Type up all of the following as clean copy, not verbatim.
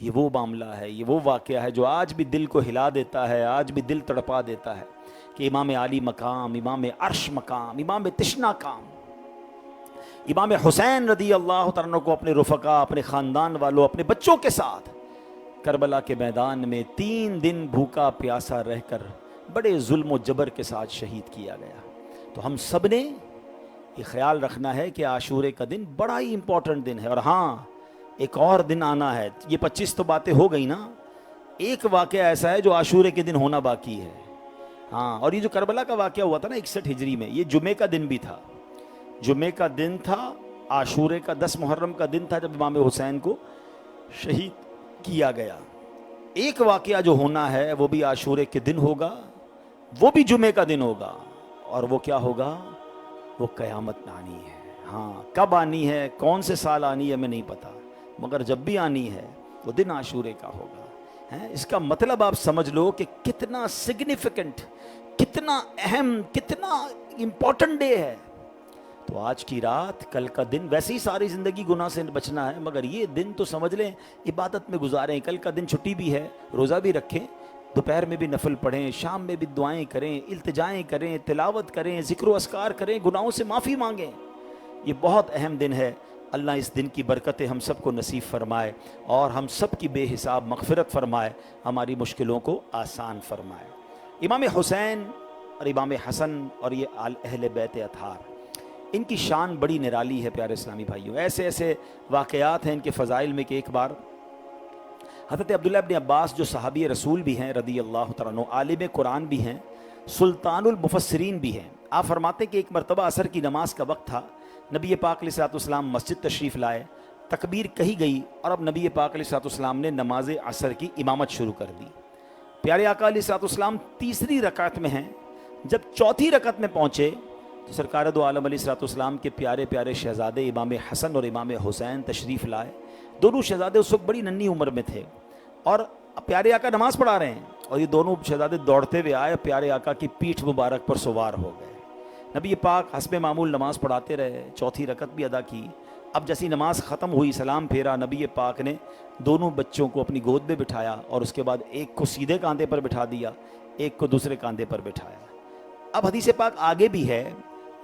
یہ وہ معاملہ ہے، یہ وہ واقعہ ہے جو آج بھی دل کو ہلا دیتا ہے، آج بھی دل تڑپا دیتا ہے کہ امام علی مقام، امام عرش مقام، امام تشنا کام، امام حسین رضی اللہ تعالیٰ عنہ کو اپنے رفقا، اپنے خاندان والوں، اپنے بچوں کے ساتھ کربلا کے میدان میں 3 دن بھوکا پیاسا رہ کر بڑے ظلم و جبر کے ساتھ شہید کیا گیا۔ تو ہم سب نے یہ خیال رکھنا ہے کہ عاشورے کا دن بڑا ہی امپورٹنٹ دن ہے۔ اور ہاں، ایک اور دن آنا ہے، یہ 25 تو باتیں ہو گئی نا، ایک واقعہ ایسا ہے جو عاشورے کے دن ہونا باقی ہے۔ ہاں، اور یہ جو کربلا کا واقعہ ہوا تھا نا 61 ہجری میں، یہ جمعے کا دن بھی تھا، جمعے کا دن تھا، عاشورے کا 10 محرم کا دن تھا جب امام حسین کو شہید کیا گیا۔ ایک واقعہ جو ہونا ہے وہ بھی عاشورے کے دن ہوگا، وہ بھی جمعے کا دن ہوگا، اور وہ کیا ہوگا؟ وہ قیامت آنی ہے۔ ہاں، کب آنی ہے، کون سے سال آنی ہے، ہمیں نہیں پتا، مگر جب بھی آنی ہے وہ دن عاشورے کا ہوگا۔ اس کا مطلب آپ سمجھ لو کہ کتنا سگنیفیکنٹ، کتنا اہم، کتنا امپورٹنٹ ڈے ہے۔ تو آج کی رات، کل کا دن، ویسے ہی ساری زندگی گناہ سے بچنا ہے، مگر یہ دن تو سمجھ لیں عبادت میں گزاریں۔ کل کا دن چھٹی بھی ہے، روزہ بھی رکھیں، دوپہر میں بھی نفل پڑھیں، شام میں بھی دعائیں کریں، التجائیں کریں، تلاوت کریں، ذکر و اذکار کریں، گناہوں سے معافی مانگیں۔ یہ بہت اہم دن ہے۔ اللہ اس دن کی برکتیں ہم سب کو نصیب فرمائے، اور ہم سب کی بے حساب مغفرت فرمائے، ہماری مشکلوں کو آسان فرمائے۔ امام حسین اور امام حسن اور یہ اہل بیت اطہار، ان کی شان بڑی نرالی ہے پیارے اسلامی بھائیوں۔ ایسے ایسے واقعات ہیں ان کے فضائل میں کہ ایک بار حضرت عبداللہ ابن عباس جو صحابی رسول بھی ہیں رضی اللہ تعالیٰ عنہ، عالم قرآن بھی ہیں، سلطان المفسرین بھی ہیں، آپ فرماتے ہیں کہ ایک مرتبہ عصر کی نماز کا وقت تھا، نبی پاک علیہ الصلوۃ والسلام مسجد تشریف لائے، تکبیر کہی گئی، اور اب نبی پاک علیہ الصلوۃ والسلام نے نماز عصر کی امامت شروع کر دی۔ پیارے آقا علیہ الصلوۃ والسلام تیسری رکعت میں ہیں، جب چوتھی رکعت میں پہنچے تو سرکار دو عالم علیہ الصلوۃ والسلام کے پیارے پیارے شہزادے امام حسن اور امام حسین تشریف لائے۔ دونوں شہزادے اس وقت بڑی ننھی عمر میں تھے، اور پیارے آقا نماز پڑھا رہے ہیں، اور یہ دونوں شہزادے دوڑتے ہوئے آئے، پیارے آقا کی پیٹھ مبارک پر سوار ہو گئے۔ نبی پاک حسب معمول نماز پڑھاتے رہے، چوتھی رکعت بھی ادا کی۔ اب جیسی نماز ختم ہوئی، سلام پھیرا، نبی پاک نے دونوں بچوں کو اپنی گود میں بٹھایا، اور اس کے بعد ایک کو سیدھے کاندھے پر بٹھا دیا، ایک کو دوسرے کاندھے پر بٹھایا۔ اب حدیث پاک آگے بھی ہے،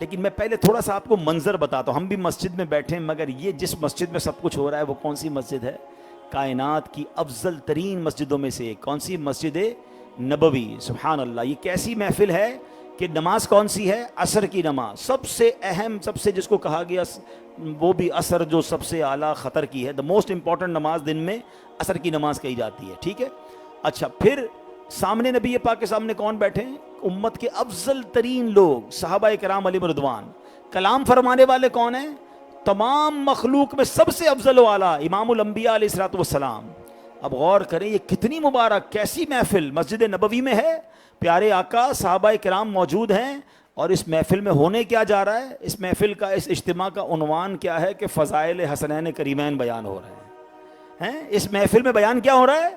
لیکن میں پہلے تھوڑا سا آپ کو منظر بتاتا ہوں۔ ہم بھی مسجد میں بیٹھے ہیں، مگر یہ جس مسجد میں سب کچھ ہو رہا ہے وہ کون سی مسجد ہے؟ کائنات کی افضل ترین مسجدوں میں سے ایک، کون سی مسجد نبوی۔ سبحان اللہ، یہ کیسی محفل ہے کہ نماز کون سی ہے؟ عصر کی نماز، سب سے اہم، سب سے جس کو کہا گیا وہ بھی عصر جو سب سے اعلیٰ خطر کی ہے، دا موسٹ امپورٹنٹ نماز دن میں عصر کی نماز کہی جاتی ہے، ٹھیک ہے۔ اچھا، پھر سامنے نبی پاک کے سامنے کون بیٹھے ہیں؟ امت کے افضل ترین لوگ، صحابہ کرام علیہم رضوان۔ کلام فرمانے والے کون ہیں؟ تمام مخلوق میں سب سے افضل و اعلیٰ امام الانبیاء علیہ الصلوۃ والسلام۔ اب غور کریں، یہ کتنی مبارک، کیسی محفل مسجد نبوی میں ہے، پیارے آقا، صحابہ کرام موجود ہیں، اور اس محفل میں ہونے کیا جا رہا ہے؟ اس محفل کا، اس اجتماع کا عنوان کیا ہے کہ فضائل حسنین کریمین بیان ہو رہے ہیں۔ اس محفل میں بیان کیا ہو رہا ہے؟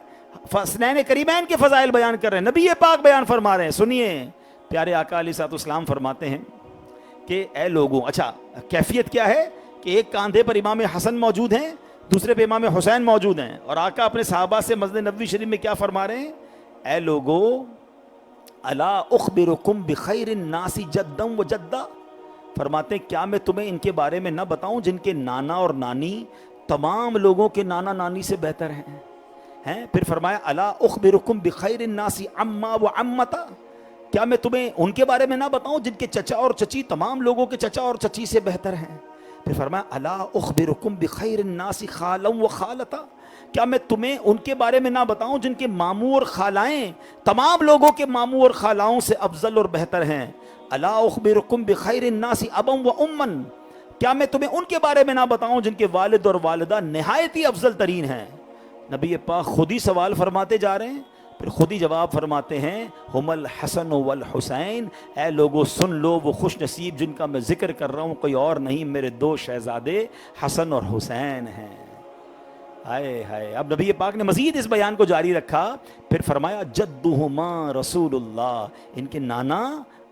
حسنین کریمین کے فضائل بیان کر رہے ہیں، نبی پاک بیان فرما رہے ہیں۔ سنیے، پیارے آقا علیہ الصلوۃ والسلام فرماتے ہیں کہ اے لوگوں، اچھا کیفیت کیا ہے کہ ایک کاندھے پر امام حسن موجود ہیں، دوسرے پہ امام حسین موجود ہیں، اور آقا اپنے صحابہ سے مسجد نبوی شریف میں کیا فرما رہے ہیں؟ اے لوگو، الا اخبرکم بخیر الناس جدا و جدہ، فرماتے ہیں کیا میں تمہیں ان کے بارے میں نہ بتاؤں جن کے نانا اور نانی تمام لوگوں کے نانا نانی سے بہتر ہیں؟ پھر فرمایا الا اخبرکم بخیر الناس عما و عمتا، کیا میں تمہیں ان کے بارے میں نہ بتاؤں جن کے چچا اور چچی تمام لوگوں کے چچا اور چچی سے بہتر ہیں؟ پھر فرمایا الا اخبرکم بخیر الناس خالا و خالتا، کیا میں تمہیں ان کے بارے میں نہ بتاؤں جن کے ماموں اور خالائیں تمام لوگوں کے ماموں اور خالاؤں سے افضل اور بہتر ہیں؟ الا اخبرکم بخیر الناس ابا و امن، کیا میں تمہیں ان کے بارے میں نہ بتاؤں جن کے والد اور والدہ نہایت ہی افضل ترین ہیں؟ نبی پاک خود ہی سوال فرماتے جا رہے ہیں، پھر خود ہی جواب فرماتے ہیں ہم الحسن والحسین، اے لوگوں سن لو، وہ خوش نصیب جن کا میں ذکر کر رہا ہوں کوئی اور نہیں، میرے دو شہزادے حسن اور حسین ہیں۔ ہائے ہائے، اب نبی پاک نے مزید اس بیان کو جاری رکھا، پھر فرمایا جدہما رسول اللہ، ان کے نانا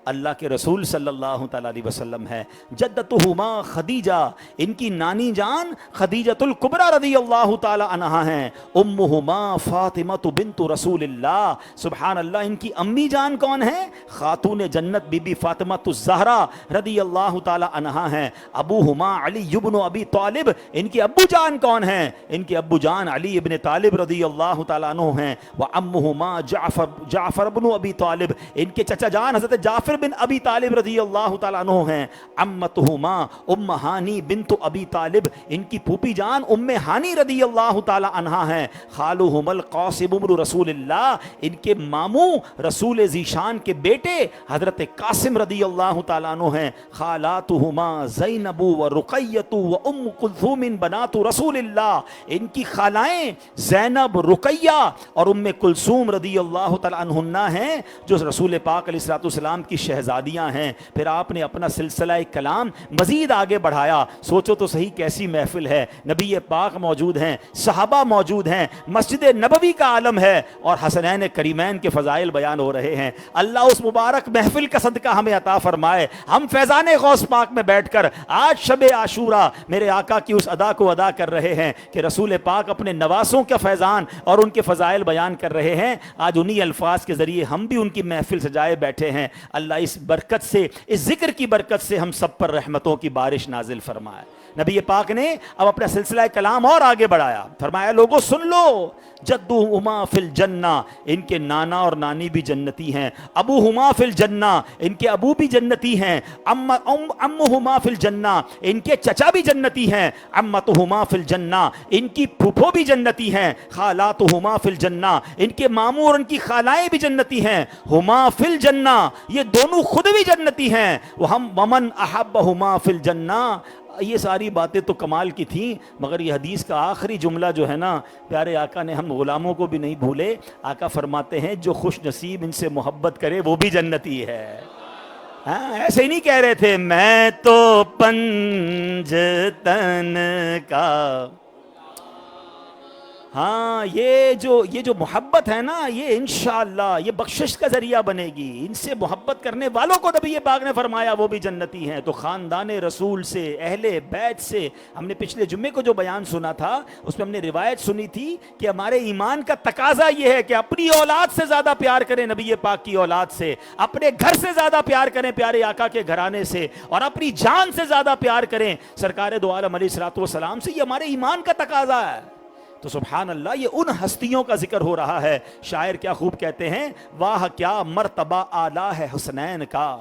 اللہ کے رسول صلی اللہ تعالیٰ علیہ وسلم ہے. جدتہما خدیجہ، ان کی نانی جان خدیجۃ الکبریٰ رضی اللہ تعالیٰ عنہا ہیں. امہما فاطمہ بنت رسول اللہ، سبحان اللہ. ان کی امی جان کون ہیں؟ خاتون جنت بی بی فاطمہ الزہرا رضی اللہ تعالیٰ عنہا ہیں. ابوہما علی ابن ابی طالب، ان کے ابو جان کون ہیں؟ ان کے ابو جان علی ابن طالب رضی اللہ تعالیٰ عنہ ہیں. وامہما جعفر بن ابی طالب، ان کے چچا جان حضرت جعفر بن ابی طالب رضی اللہ تعالیٰ عنہ ہیں. امتہما ام ہانی بنت ابی طالب، ان کی پھوپھی جان ام ہانی رضی اللہ تعالیٰ عنہا ہیں. خالہما القاسم بن رسول اللہ، ان کے ماموں رسول ذیشان کے بیٹے حضرت قاسم رضی اللہ تعالیٰ عنہ ہیں. خالاتہما زینب و رقیۃ و ام کلثوم بنات رسول اللہ، ان کی خالائیں زینب، رقیہ اور ام کلثوم رضی اللہ تعالیٰ عنہن ہیں، جو رسول پاک علیہ الصلوۃ والسلام کی شہزادیاں ہیں. پھر آپ نے اپنا سلسلہ کلام مزید آگے بڑھایا. سوچو تو صحیح کیسی محفل ہے. نبی پاک موجود ہیں، صحابہ موجود ہیں، مسجد نبوی کا عالم ہے اور حسنین کریمین کے فضائل بیان ہو رہے ہیں. اللہ اس مبارک محفل کا صدقہ ہمیں عطا فرمائے. ہم فیضان غوث پاک میں بیٹھ کر آج شب عاشورہ میرے آقا کی اس ادا کو ادا کر رہے ہیں کہ رسول پاک اپنے نواسوں کا فیضان اور ان کے فضائل بیان کر رہے ہیں. آج انہی الفاظ کے ذریعے ہم بھی ان کی محفل سجائے بیٹھے ہیں. اللہ اس برکت سے، اس ذکر کی برکت سے ہم سب پر رحمتوں کی بارش نازل فرمائے. نبی پاک نے اب اپنا سلسلہ کلام اور آگے بڑھایا. فرمایا لوگوں سن لو، جدہما فی الجنہ، ان کے نانا اور نانی بھی جنتی ہیں. ابوہما فی الجنہ، ان کے ابو بھی جنتی ہیں. امہما فی الجنہ، ان کے چچا بھی جنتی ہیں. امتہما فی الجنہ، ان کی پھوپھو بھی جنتی ہیں. خالاتہما فی الجنہ، ان کے ماموں اور ان کی خالائیں بھی جنتی ہیں. ہما فی الجنہ، یہ دونوں خود بھی جنتی ہیں. ومن احبہما فی الجنہ. یہ ساری باتیں تو کمال کی تھیں، مگر یہ حدیث کا آخری جملہ جو ہے نا، پیارے آقا نے ہم غلاموں کو بھی نہیں بھولے. آقا فرماتے ہیں جو خوش نصیب ان سے محبت کرے وہ بھی جنتی ہے. ہاں ایسے ہی نہیں کہہ رہے تھے میں تو پنجتن کا. ہاں یہ جو محبت ہے نا، یہ انشاءاللہ یہ بخشش کا ذریعہ بنے گی. ان سے محبت کرنے والوں کو نبی پاک نے فرمایا وہ بھی جنتی ہیں. تو خاندان رسول سے، اہل بیت سے، ہم نے پچھلے جمعے کو جو بیان سنا تھا اس میں ہم نے روایت سنی تھی کہ ہمارے ایمان کا تقاضا یہ ہے کہ اپنی اولاد سے زیادہ پیار کریں نبی پاک کی اولاد سے، اپنے گھر سے زیادہ پیار کریں پیارے آقا کے گھرانے سے، اور اپنی جان سے زیادہ پیار کریں سرکار دو عالم علیہ الصلوۃ والسلام سے. یہ ہمارے ایمان کا تقاضا ہے. تو سبحان اللہ یہ ان ہستیوں کا ذکر ہو رہا ہے. شاعر کیا خوب کہتے ہیں، واہ کیا مرتبہ اعلیٰ ہے حسنین کا،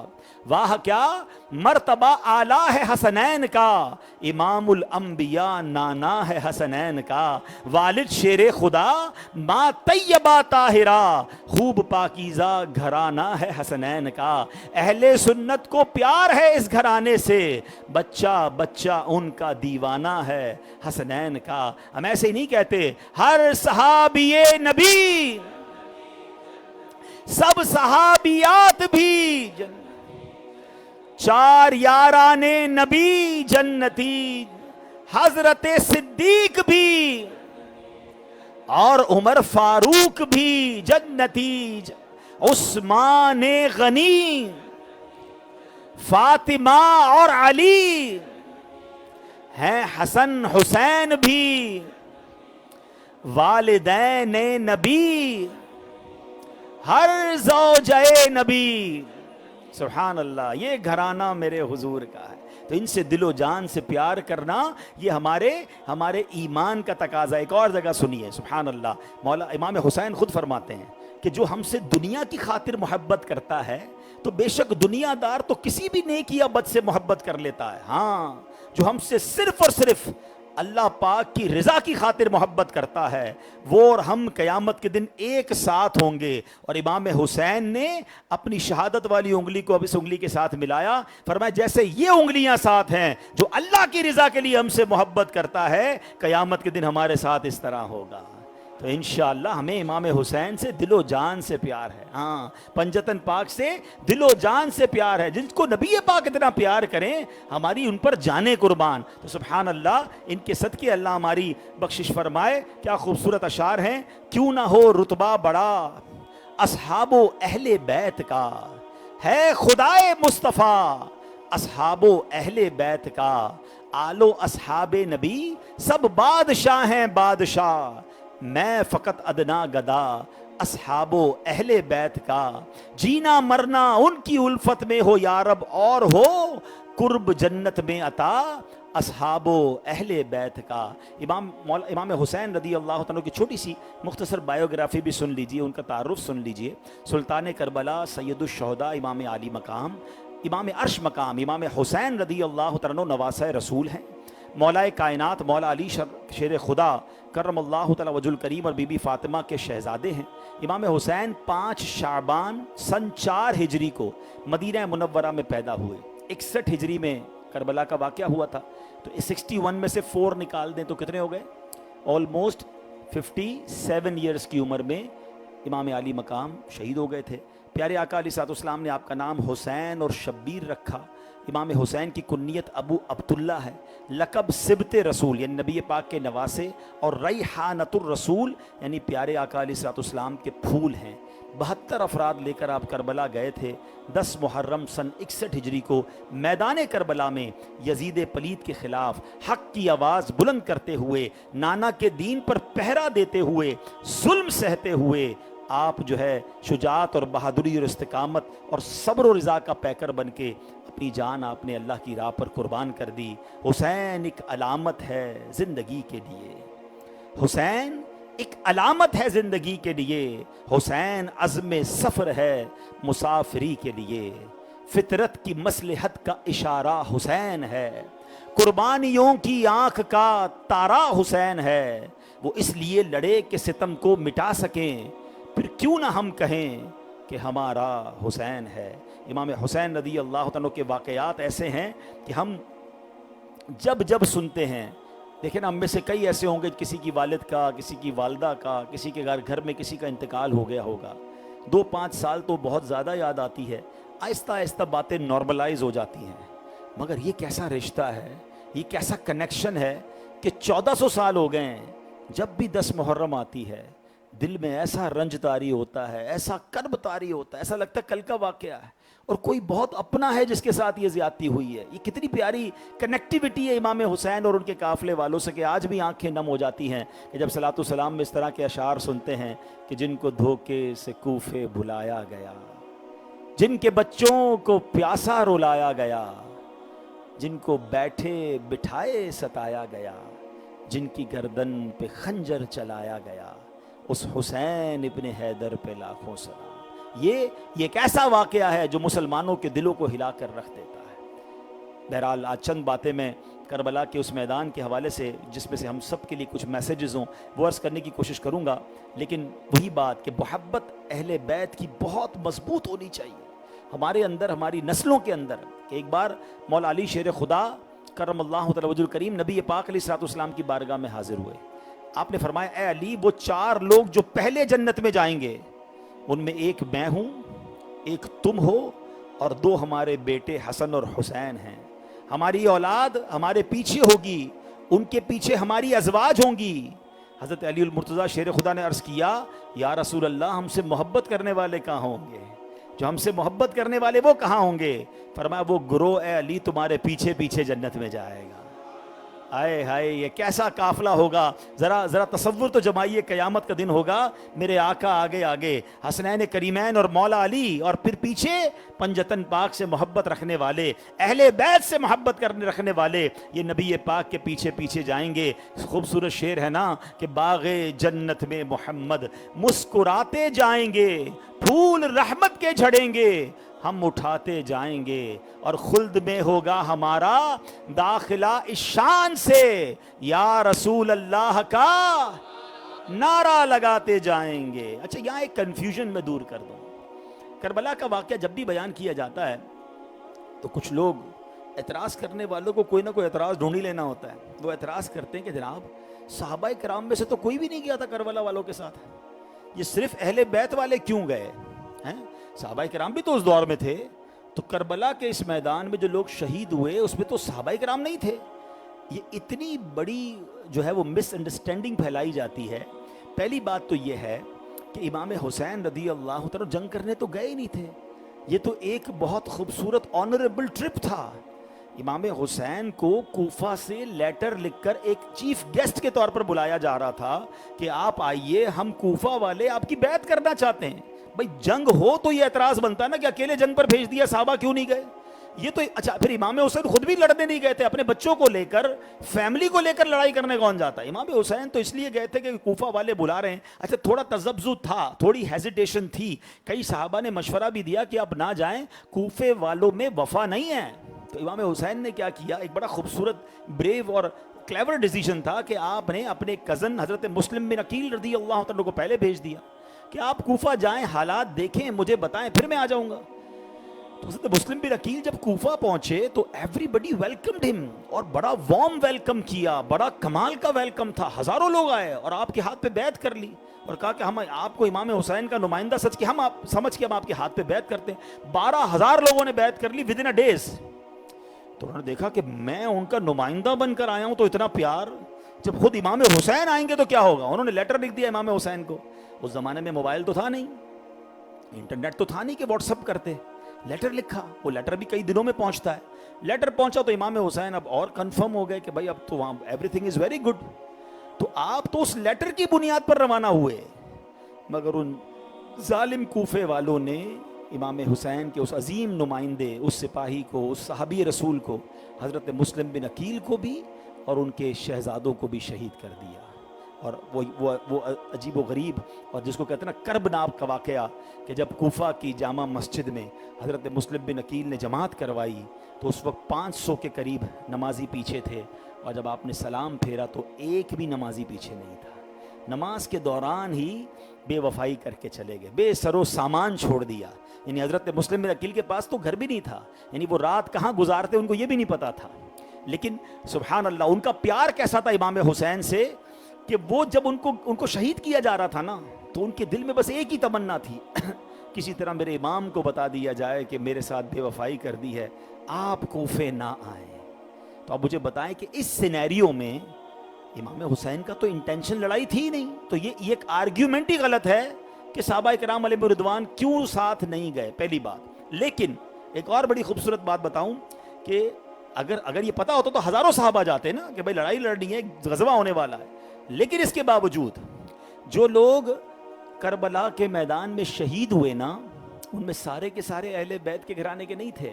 واہ کیا مرتبہ اعلیٰ ہے حسنین کا. امام الانبیاء نانا ہے حسنین کا، والد شیر خدا ماں طیبہ طاہرہ، خوب پاکیزہ گھرانہ ہے حسنین کا. اہل سنت کو پیار ہے اس گھرانے سے، بچہ بچہ ان کا دیوانہ ہے حسنین کا. ہم ایسے ہی نہیں کہتے ہر صحابی نبی، سب صحابیات بھی، چار یاران نبی جنتی، حضرت صدیق بھی اور عمر فاروق بھی جنتی، عثمان غنی، فاطمہ اور علی ہیں، حسن حسین بھی، والدین نبی، ہر زوجہ نبی. سبحان اللہ یہ گھرانہ میرے حضور کا ہے. تو ان سے دل و جان سے پیار کرنا یہ ہمارے ایمان کا تقاضا. ایک اور جگہ سنیے سبحان اللہ، مولا امام حسین خود فرماتے ہیں کہ جو ہم سے دنیا کی خاطر محبت کرتا ہے تو بے شک دنیا دار تو کسی بھی نیک یا بد سے محبت کر لیتا ہے. ہاں جو ہم سے صرف اور صرف اللہ پاک کی رضا کی خاطر محبت کرتا ہے وہ اور ہم قیامت کے دن ایک ساتھ ہوں گے. اور امام حسین نے اپنی شہادت والی انگلی کو اب اس انگلی کے ساتھ ملایا. فرمایا جیسے یہ انگلیاں ساتھ ہیں، جو اللہ کی رضا کے لیے ہم سے محبت کرتا ہے قیامت کے دن ہمارے ساتھ اس طرح ہوگا. تو انشاءاللہ ہمیں امام حسین سے دل و جان سے پیار ہے. ہاں پنجتن پاک سے دل و جان سے پیار ہے. جن کو نبی پاک اتنا پیار کریں ہماری ان پر جانیں قربان. تو سبحان اللہ ان کے صدقے اللہ ہماری بخشش فرمائے. کیا خوبصورت اشعار ہیں. کیوں نہ ہو رتبہ بڑا اصحاب و اہل بیت کا، ہے خدائے مصطفیٰ اصحاب و اہل بیت کا، آل و اصحاب نبی سب بادشاہ ہیں بادشاہ، میں فقط ادنا گدا اصحاب و اہل بیت کا، جینا مرنا ان کی الفت میں ہو یا رب، اور ہو قرب جنت میں عطا اصحاب و اہل بیت کا۔ امام حسین رضی اللہ عنہ کی چھوٹی سی مختصر بائیوگرافی بھی سن لیجئے، ان کا تعارف سن لیجئے۔ سلطان کربلا، سید الشہداء، امام علی مقام، امام عرش مقام، امام حسین رضی اللہ عنہ نواسہ رسول ہیں، مولا کائنات مولا علی شیر خدا کرم اللہ تعالی وجہ الکریم اور بی بی فاطمہ کے شہزادے ہیں۔ امام حسین 5 شعبان سن 4 ہجری کو مدینہ منورہ میں پیدا ہوئے۔ 61 ہجری میں کربلا کا واقعہ ہوا تھا، تو 61 میں سے 4 نکال دیں تو کتنے ہو گئے؟ آلموسٹ 57 ایئرز کی عمر میں امام علی مقام شہید ہو گئے تھے۔ پیارے آقا علیہ الصلوۃ والسلام نے آپ کا نام حسین اور شبیر رکھا۔ امام حسین کی کنیت ابو عبداللہ ہے، لقب سبت رسول یعنی نبی پاک کے نواسے، اور ریحانۃ الرسول یعنی پیارے آقا علیہ الصلوۃ والسلام کے پھول ہیں۔ 72 افراد لے کر آپ کربلا گئے تھے۔ 10 محرم سن 61 ہجری کو میدان کربلا میں یزید پلید کے خلاف حق کی آواز بلند کرتے ہوئے، نانا کے دین پر پہرا دیتے ہوئے، ظلم سہتے ہوئے آپ جو ہے شجاعت اور بہادری اور استقامت اور صبر و رضا کا پیکر بن کے اپنی جان آپ نے اللہ کی راہ پر قربان کر دی۔ حسین ایک علامت ہے زندگی کے لیے، حسین ایک علامت ہے زندگی کے لیے، حسین عزم سفر ہے مسافری کے لیے، فطرت کی مصلحت کا اشارہ حسین ہے، قربانیوں کی آنکھ کا تارا حسین ہے، وہ اس لیے لڑے کہ ستم کو مٹا سکیں، پھر کیوں نہ ہم کہیں کہ ہمارا حسین ہے۔ امام حسین رضی اللہ عنہ کے واقعات ایسے ہیں کہ ہم جب سنتے ہیں، دیکھیں نا، ہم میں سے کئی ایسے ہوں گے کسی کی والد کا، کسی کی والدہ کا، کسی کے گھر میں کسی کا انتقال ہو گیا ہوگا، 2-5 سال تو بہت زیادہ یاد آتی ہے، آہستہ آہستہ باتیں نارملائز ہو جاتی ہیں، مگر یہ کیسا رشتہ ہے، یہ کیسا کنیکشن ہے کہ 1400 سال ہو گئے ہیں، جب بھی 10 محرم آتی ہے دل میں ایسا رنج طاری ہوتا ہے، ایسا کرب طاری ہوتا ہے، ایسا لگتا ہے کل کا واقعہ ہے اور کوئی بہت اپنا ہے جس کے ساتھ یہ زیادتی ہوئی ہے۔ یہ کتنی پیاری کنیکٹیوٹی ہے امام حسین اور ان کے قافلے والوں سے کہ آج بھی آنکھیں نم ہو جاتی ہیں کہ جب صلاۃ السلام میں اس طرح کے اشعار سنتے ہیں کہ جن کو دھوکے سے کوفے بھلایا گیا، جن کے بچوں کو پیاسا رلایا گیا، جن کو بیٹھے بٹھائے ستایا گیا، جن کی گردن پہ خنجر چلایا گیا، اس حسین ابن حیدر پہ لاکھوں سلام۔ یہ ایک ایسا واقعہ ہے جو مسلمانوں کے دلوں کو ہلا کر رکھ دیتا ہے۔ بہرحال آج چند باتیں میں کربلا کے اس میدان کے حوالے سے جس میں سے ہم سب کے لیے کچھ میسیجز ہوں وہ عرض کرنے کی کوشش کروں گا، لیکن وہی بات کہ محبت اہل بیت کی بہت مضبوط ہونی چاہیے ہمارے اندر، ہماری نسلوں کے اندر، کہ ایک بار مولا علی شیر خدا کرم اللہ تعالی وجہ الکریم نبی پاک علیہ الصلوۃ والسلام کی بارگاہ میں حاضر ہوئے۔ آپ نے فرمایا اے علی، وہ 4 لوگ جو پہلے جنت میں جائیں گے ان میں ایک میں ہوں، ایک تم ہو، اور 2 ہمارے بیٹے حسن اور حسین ہیں۔ ہماری اولاد ہمارے پیچھے ہوگی، ان کے پیچھے ہماری ازواج ہوں گی۔ حضرت علی المرتضیٰ شیر خدا نے عرض کیا یا رسول اللہ، ہم سے محبت کرنے والے کہاں ہوں گے؟ جو ہم سے محبت کرنے والے وہ کہاں ہوں گے؟ فرمایا وہ گروہ اے علی تمہارے پیچھے پیچھے جنت میں جائے گا۔ آئے ہائے، یہ کیسا قافلہ ہوگا، ذرا تصور تو جمائیے، قیامت کا دن ہوگا، میرے آقا آگے آگے، حسنین کریمین اور مولا علی، اور پھر پیچھے پنجتن پاک سے محبت رکھنے والے، اہل بیت سے محبت رکھنے والے، یہ نبی پاک کے پیچھے پیچھے جائیں گے۔ خوبصورت شعر ہے نا کہ باغ جنت میں محمد مسکراتے جائیں گے، پھول رحمت کے جھڑیں گے، ہم اٹھاتے جائیں گے، اور خلد میں ہوگا ہمارا داخلہ اس شان سے، یا رسول اللہ کا نعرہ لگاتے جائیں گے۔ اچھا، یہاں ایک کنفیوژن میں دور کر دوں۔ کربلا کا واقعہ جب بھی بیان کیا جاتا ہے تو کچھ لوگ اعتراض کرنے والوں کو کوئی نہ کوئی اعتراض ڈھونڈ ہی لینا ہوتا ہے۔ وہ اعتراض کرتے ہیں کہ جناب صحابہ کرام میں سے تو کوئی بھی نہیں گیا تھا کربلا والوں کے ساتھ، یہ صرف اہل بیت والے کیوں گئے ہیں؟ صحابہ کرام بھی تو اس دور میں تھے، تو کربلا کے اس میدان میں جو لوگ شہید ہوئے اس میں تو صحابہ کرام نہیں تھے۔ یہ اتنی بڑی جو ہے وہ مس انڈرسٹینڈنگ پھیلائی جاتی ہے۔ پہلی بات تو یہ ہے کہ امام حسین رضی اللہ عنہ جنگ کرنے تو گئے ہی نہیں تھے، یہ تو ایک بہت خوبصورت آنریبل ٹرپ تھا. امام حسین کو کوفہ سے لیٹر لکھ کر ایک چیف گیسٹ کے طور پر بلایا جا رہا تھا کہ آپ آئیے, ہم کوفہ والے آپ کی بیعت کرنا چاہتے ہیں. بھائی جنگ ہو تو یہ اعتراض بنتا ہے نا کہ اکیلے جنگ پر بھیج دیا, صحابہ کیوں نہیں گئے؟ یہ تو اچھا, پھر امام حسین خود بھی لڑنے نہیں گئے تھے, اپنے بچوں کو لے کر, فیملی کو لے کر لڑائی کرنے کون جاتا ہے؟ امام حسین تو اس لیے گئے تھے کہ کوفہ والے بلا رہے ہیں. اچھا تھوڑا تذبذب تھا, تھوڑی ہیزیٹیشن تھی, کئی صحابہ نے مشورہ بھی دیا کہ اب نہ جائیں, کوفے والوں میں وفا نہیں ہے. تو امام حسین نے کیا کیا, ایک بڑا خوبصورت بریو اور کلیور ڈیسیجن تھا کہ آپ نے اپنے کزن حضرت مسلم بن عقیل رضی اللہ عنہ کو پہلے بھیج دیا کہ آپ کوفہ جائیں, حالات دیکھیں, مجھے بتائیں, پھر میں آ جاؤں گا. تو حضرت مسلم بن عقیل جب کوفہ پہنچے تو ایوری بڈی ویلکمڈ ہم, اور بڑا وارم ویلکم کیا, بڑا کمال کا ویلکم تھا. ہزاروں لوگ آئے اور آپ کے ہاتھ پہ بیعت کر لی اور کہا کہ ہم آپ کو امام حسین کا نمائندہ سچ کے ہم آپ سمجھ کے ہم آپ کے ہاتھ پہ بیعت کرتے ہیں. 12,000 لوگوں نے بیعت کر لی ود ان ڈیز. تو انہوں نے دیکھا کہ میں ان کا نمائندہ بن کر آیا ہوں تو اتنا پیار, جب خود امام حسین آئیں گے تو کیا ہوگا. انہوں نے لیٹر لکھ دیا امام حسین کو. اس زمانے میں موبائل تو تھا نہیں, انٹرنیٹ تو تھا نہیں کہ واٹس اپ کرتے. لیٹر لکھا, وہ لیٹر بھی کئی دنوں میں پہنچتا ہے. لیٹر پہنچا تو امام حسین اب اور کنفرم ہو گئے کہ بھائی اب تو وہاں every thing is very good. تو آپ تو اس لیٹر کی بنیاد پر روانہ ہوئے, مگر ان ظالم کوفے والوں نے امام حسین کے اس عظیم نمائندے, اس سپاہی کو, اس صحابی رسول کو, حضرت مسلم بن عقیل کو بھی اور ان کے شہزادوں کو بھی شہید کر دیا. اور وہ عجیب و غریب اور جس کو کہتے ہیں نا کربناک کا واقعہ کہ جب کوفہ کی جامع مسجد میں حضرت مسلم بن عقیل نے جماعت کروائی تو اس وقت 500 کے قریب نمازی پیچھے تھے, اور جب آپ نے سلام پھیرا تو ایک بھی نمازی پیچھے نہیں تھا. نماز کے دوران ہی بے وفائی کر کے چلے گئے, بے سر و سامان چھوڑ دیا. یعنی حضرت مسلم بن عقیل کے پاس تو گھر بھی نہیں تھا, یعنی وہ رات کہاں گزارتے ان کو یہ بھی نہیں پتا تھا. لیکن سبحان اللہ ان کا پیار کیسا تھا امام حسین سے کہ وہ جب ان کو شہید کیا جا رہا تھا نا تو ان کے دل میں بس ایک ہی تمنا تھی کسی طرح میرے امام کو بتا دیا جائے کہ میرے ساتھ بے وفائی کر دی ہے, آپ کوفے نہ آئیں. تو اب مجھے بتائیں کہ اس سینیریو میں امام حسین کا تو انٹینشن لڑائی تھی نہیں, تو یہ ایک آرگیومنٹ ہی غلط ہے کہ صحابہ کرام علیہ رضوان کیوں ساتھ نہیں گئے, پہلی بات. لیکن ایک اور بڑی خوبصورت بات بتاؤں کہ اگر یہ پتا ہوتا تو ہزاروں صحابہ جاتے نا کہ بھائی لڑائی لڑنی ہے, غزوہ ہونے والا ہے. لیکن اس کے باوجود جو لوگ کربلا کے میدان میں شہید ہوئے نا ان میں سارے کے سارے اہل بیت کے گھرانے کے نہیں تھے.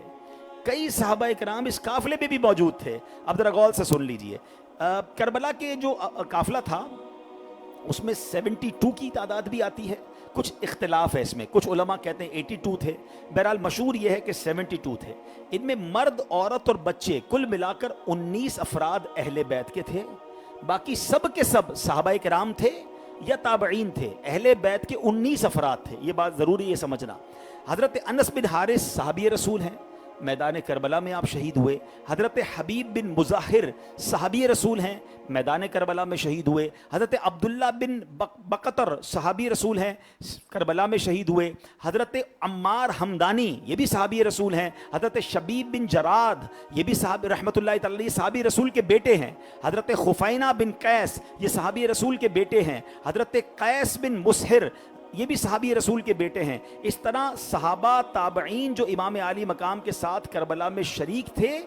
کئی صحابہ کرام اس قافلے میں بھی موجود تھے. اب ذرا غور سے سن لیجئے, کربلا کے جو قافلہ تھا اس میں 72 کی تعداد بھی آتی ہے, کچھ اختلاف ہے اس میں, کچھ علماء کہتے ہیں 82 تھے. بہرحال مشہور یہ ہے کہ 72 تھے. ان میں مرد, عورت اور بچے کل ملا کر 19 افراد اہل بیت کے تھے. باقی سب کے سب صحابہ کرام تھے یا تابعین تھے. اہل بیت کے 19 افراد تھے, یہ بات ضروری ہے سمجھنا. حضرت انس بن حارث صحابی رسول ہیں, میدان کربلا میں آپ شہید ہوئے. حضرت حبیب بن مظاہر صحابی رسول ہیں, میدان کربلا میں شہید ہوئے. حضرت عبداللہ بن بقطر صحابی رسول ہیں, کربلا میں شہید ہوئے. حضرت عمار حمدانی یہ بھی صحابی رسول ہیں. حضرت شبیب بن جراد یہ بھی صحابی رحمۃ اللہ تعالی صحابی رسول کے بیٹے ہیں. حضرت خفینہ بن قیس یہ صحابی رسول کے بیٹے ہیں. حضرت قیس بن مسہر یہ بھی صحابی رسول کے بیٹے ہیں. اس طرح صحابہ تابعین جو امام عالی مقام کے ساتھ کربلا میں شریک تھے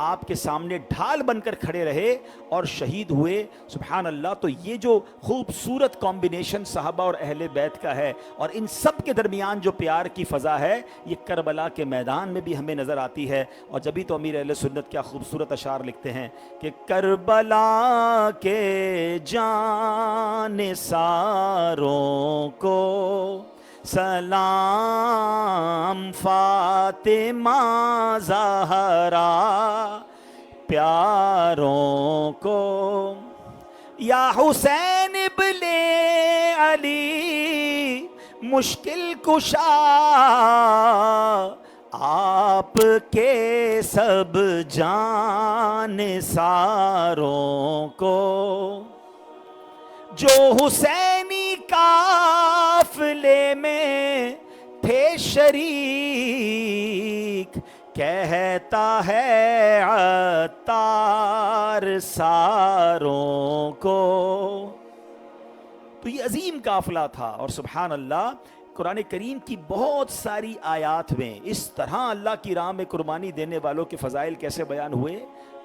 آپ کے سامنے ڈھال بن کر کھڑے رہے اور شہید ہوئے. سبحان اللہ. تو یہ جو خوبصورت کمبینیشن صحابہ اور اہل بیت کا ہے اور ان سب کے درمیان جو پیار کی فضا ہے یہ کربلا کے میدان میں بھی ہمیں نظر آتی ہے. اور جبھی تو امیر اہل سنت کیا خوبصورت اشعار لکھتے ہیں کہ کربلا کے جان ساروں کو سلام فاطمہ زہرا پیاروں کو یا حسین ابن علی مشکل کشا آپ کے سب جان ساروں کو جو حسینی قافلے میں تھے شریک کہتا ہے عطار ساروں کو. تو یہ عظیم قافلہ تھا اور سبحان اللہ قرآن کریم کی بہت ساری آیات میں اس طرح اللہ کی راہ میں قربانی دینے والوں کے فضائل کیسے بیان ہوئے.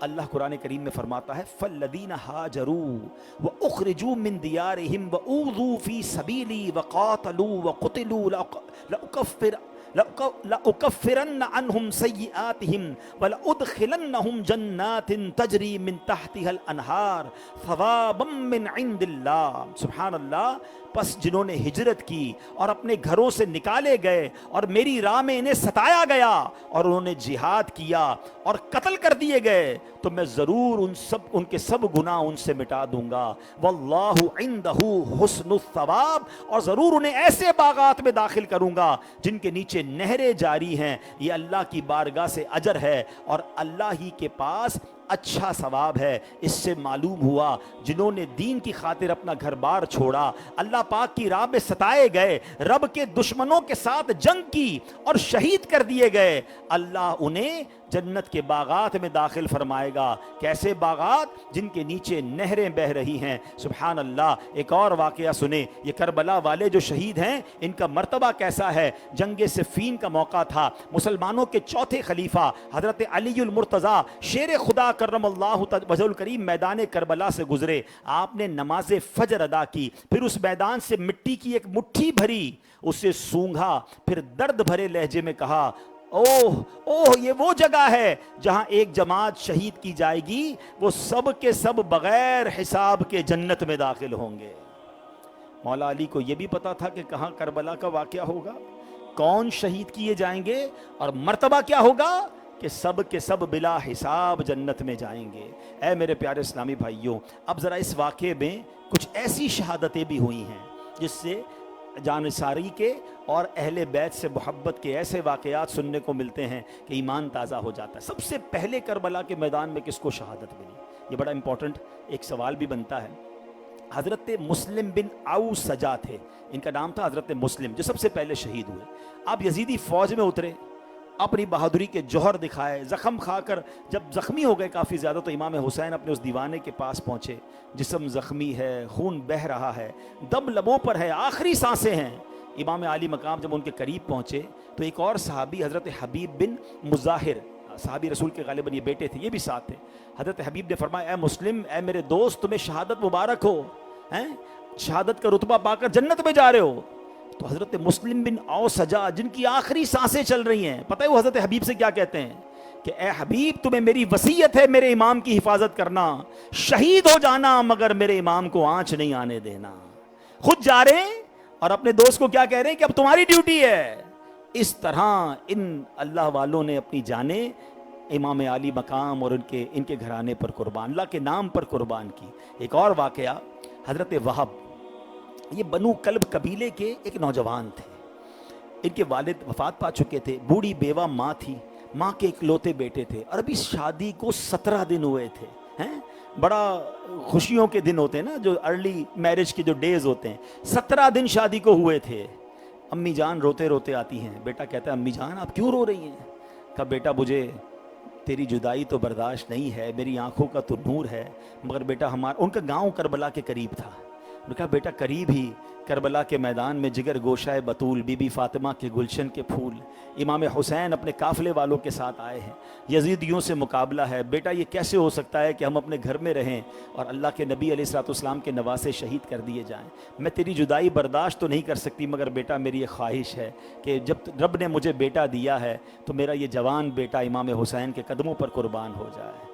اللہ قرآن کریم میں فرماتا ہے فَالَّذِينَ هَاجَرُوا وَأُخْرِجُوا مِن دِيَارِهِمْ وَأُوذُوا فِي سَبِيلِي وَقَاتَلُوا وَقُتِلُوا لَأُكَفِّرَنَّ عَنْهُمْ سَيِّئَاتِهِمْ وَلَأُدْخِلَنَّهُمْ جَنَّاتٍ تَجْرِي مِن تَحْتِهَا الْأَنْهَارُ ثَوَابًا مِّن عِندِ اللَّهِ. سبحان اللہ. پس جنہوں نے ہجرت کی اور اپنے گھروں سے نکالے گئے اور میری راہ میں انہیں ستایا گیا اور انہوں نے جہاد کیا اور قتل کر دیے گئے تو میں ضرور ان کے سب گناہ ان سے مٹا دوں گا. واللہ عندہ حسن الثواب. اور ضرور انہیں ایسے باغات میں داخل کروں گا جن کے نیچے نہریں جاری ہیں. یہ اللہ کی بارگاہ سے اجر ہے اور اللہ ہی کے پاس اچھا ثواب ہے. اس سے معلوم ہوا جنہوں نے دین کی خاطر اپنا گھر بار چھوڑا, اللہ پاک کی راہ میں ستائے گئے, رب کے دشمنوں کے ساتھ جنگ کی اور شہید کر دیے گئے, اللہ انہیں جنت کے باغات میں داخل فرمائے گا. کیسے باغات؟ جن کے نیچے نہریں بہہ رہی ہیں. سبحان اللہ. ایک اور واقعہ سنیں. یہ کربلا والے جو شہید ہیں ان کا مرتبہ کیسا ہے. جنگ صفین کا موقع تھا. مسلمانوں کے چوتھے خلیفہ حضرت علی المرتضیٰ شیر خدا کرم اللہ وجہ الکریم میدان کربلا سے گزرے. آپ نے نماز فجر ادا کی, پھر اس میدان سے مٹی کی ایک مٹھی بھری, اسے سونگھا, پھر درد بھرے لہجے میں کہا اوہ یہ وہ جگہ ہے جہاں ایک جماعت شہید کی جائے گی, وہ سب کے سب بغیر حساب کے جنت میں داخل ہوں گے. مولا علی کو یہ بھی پتا تھا کہ کہاں کربلا کا واقعہ ہوگا, کون شہید کیے جائیں گے اور مرتبہ کیا ہوگا کہ سب کے سب بلا حساب جنت میں جائیں گے. اے میرے پیارے اسلامی بھائیوں, اب ذرا اس واقعے میں کچھ ایسی شہادتیں بھی ہوئی ہیں جس سے جانثاری کے اور اہل بیت سے محبت کے ایسے واقعات سننے کو ملتے ہیں کہ ایمان تازہ ہو جاتا ہے. سب سے پہلے کربلا کے میدان میں کس کو شہادت ملی؟ یہ بڑا امپورٹنٹ ایک سوال بھی بنتا ہے. حضرت مسلم بن اوس سجا تھے, ان کا نام تھا حضرت مسلم, جو سب سے پہلے شہید ہوئے. آپ یزیدی فوج میں اترے, اپنی بہادری کے جوہر دکھائے, زخم کھا کر جب زخمی ہو گئے کافی زیادہ تو امام حسین اپنے اس دیوانے کے پاس پہنچے. جسم زخمی ہے, خون بہہ رہا ہے, دم لبوں پر ہے, آخری سانسیں ہیں. امام عالی مقام جب ان کے قریب پہنچے تو ایک اور صحابی حضرت حبیب بن مظاہر, صحابی رسول کے غالباً یہ بیٹے تھے, یہ بھی ساتھ تھے. حضرت حبیب نے فرمایا اے مسلم, اے میرے دوست, تمہیں شہادت مبارک ہو, شہادت کا رتبہ پا کر جنت میں جا رہے ہو. تو حضرت مسلم بن اوس سجا, جن کی آخری سانسیں چل رہی ہیں, پتہ ہے وہ حضرت حبیب سے کیا کہتے ہیں کہ اے حبیب, تمہیں میری وصیت ہے میرے امام کی حفاظت کرنا, شہید ہو جانا مگر میرے امام کو آنچ نہیں آنے دینا. خود جا رہے ہیں اور اپنے دوست کو کیا کہہ رہے ہیں کہ اب تمہاری ڈیوٹی ہے. اس طرح ان اللہ والوں نے اپنی جانیں امام عالی مقام اور ان کے گھرانے پر قربان, اللہ کے نام پر قربان کی. ایک اور واقعہ, حضرت وہب, یہ بنو کلب قبیلے کے ایک نوجوان تھے. ان کے والد وفات پا چکے تھے, بوڑھی بیوہ ماں تھی, ماں کے اکلوتے بیٹے تھے, اور ابھی شادی کو 17 دن ہوئے تھے. بڑا خوشیوں کے دن ہوتے ہیں نا, جو ارلی میرج کے جو ڈیز ہوتے ہیں, 17 دن شادی کو ہوئے تھے. امی جان روتے روتے آتی ہیں. بیٹا کہتا ہے امی جان آپ کیوں رو رہی ہیں؟ کہا بیٹا مجھے تیری جدائی تو برداشت نہیں ہے, میری آنکھوں کا تو نور ہے, مگر بیٹا ان کا گاؤں کربلا کے قریب تھا. نے کہا بیٹا قریب ہی کربلا کے میدان میں جگر گوشہ بطول, بی بی فاطمہ کے گلشن کے پھول, امام حسین اپنے قافلے والوں کے ساتھ آئے ہیں, یزیدیوں سے مقابلہ ہے. بیٹا یہ کیسے ہو سکتا ہے کہ ہم اپنے گھر میں رہیں اور اللہ کے نبی علیہ الصلوۃ والسلام کے نواسے شہید کر دیے جائیں؟ میں تیری جدائی برداشت تو نہیں کر سکتی, مگر بیٹا میری یہ خواہش ہے کہ جب رب نے مجھے بیٹا دیا ہے تو میرا یہ جوان بیٹا امام حسین کے قدموں پر قربان ہو جائے.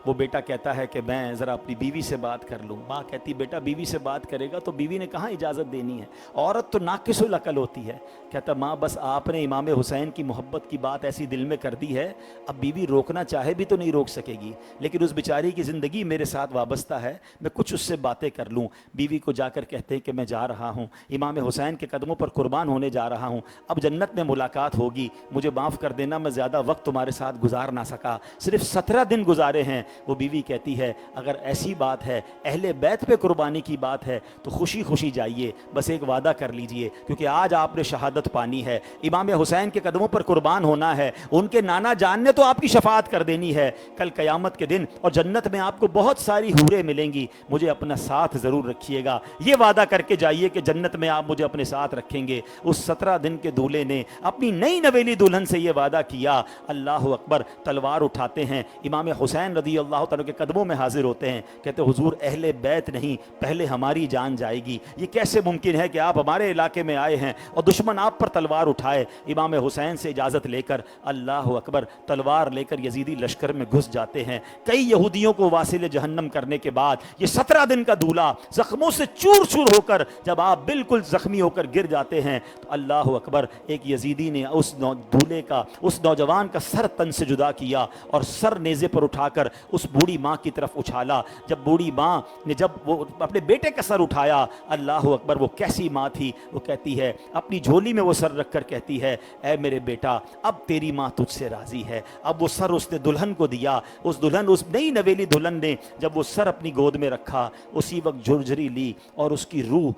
وہ بیٹا کہتا ہے کہ میں ذرا اپنی بیوی سے بات کر لوں. ماں کہتی بیٹا بیوی سے بات کرے گا تو بیوی نے کہاں اجازت دینی ہے, عورت تو ناقص العقل ہوتی ہے. کہتا ماں بس آپ نے امام حسین کی محبت کی بات ایسی دل میں کر دی ہے, اب بیوی روکنا چاہے بھی تو نہیں روک سکے گی, لیکن اس بیچاری کی زندگی میرے ساتھ وابستہ ہے, میں کچھ اس سے باتیں کر لوں. بیوی کو جا کر کہتے کہ میں جا رہا ہوں, امام حسین کے قدموں پر قربان ہونے جا رہا ہوں, اب جنت میں ملاقات ہوگی, مجھے معاف کر دینا میں زیادہ وقت تمہارے ساتھ گزار نہ سکا, صرف 17 دن گزارے ہیں, وہ بیوی کہتی ہے اگر ایسی بات ہے, اہل بیت پہ قربانی کی بات ہے, تو خوشی خوشی جائیے, بس ایک وعدہ کر لیجئے, کیونکہ آج آپ نے شہادت پانی ہے, امام حسین کے قدموں پر قربان ہونا ہے, ان کے نانا جان نے تو آپ کی شفاعت کر دینی ہے کل قیامت کے دن, اور جنت میں آپ کو بہت ساری حوریں ملیں گی, مجھے اپنا ساتھ ضرور رکھیے گا. یہ وعدہ کر کے جائیے کہ جنت میں آپ مجھے اپنے ساتھ رکھیں گے. اس 17 دن کے دولے نے اپنی نئی نویلی دلہن سے یہ وعدہ کیا. اللہ اکبر, تلوار اٹھاتے ہیں, امام حسین رضی اللہ تعالیٰ کے قدموں میں حاضر ہوتے ہیں, کہتے حضور اہل بیت نہیں, پہلے ہماری جان جائے گی. یہ کیسے ممکن ہے کہ آپ ہمارے علاقے میں آئے ہیں اور دشمن آپ پر تلوار اٹھائے. امام حسین سے اجازت لے کر, اللہ اکبر, تلوار لے کر یزیدی لشکر میں گھس جاتے ہیں. کئی یہودیوں کو واصل جہنم کرنے کے بعد یہ 17 دن کا دولہ زخموں سے چور چور ہو کر جب آپ بالکل زخمی ہو کر گر جاتے ہیں, تو اللہ اکبر, ایک یزیدی نے اس دولے کا, اس نوجوان کا سر تن سے جدا کیا اور سر نیزے پر اٹھا کر اس بوڑھی ماں کی طرف اچھالا. جب بوڑھی ماں نے جب وہ اپنے بیٹے کا سر اٹھایا, اللہ اکبر, وہ کیسی ماں تھی, وہ کہتی ہے, اپنی جھولی میں وہ سر رکھ کر کہتی ہے, اے میرے بیٹا, اب تیری ماں تجھ سے راضی ہے. اب وہ سر اس نے دلہن کو دیا. اس دلہن, اس نئی نویلی دلہن نے جب وہ سر اپنی گود میں رکھا, اسی وقت جھرجھری لی اور اس کی روح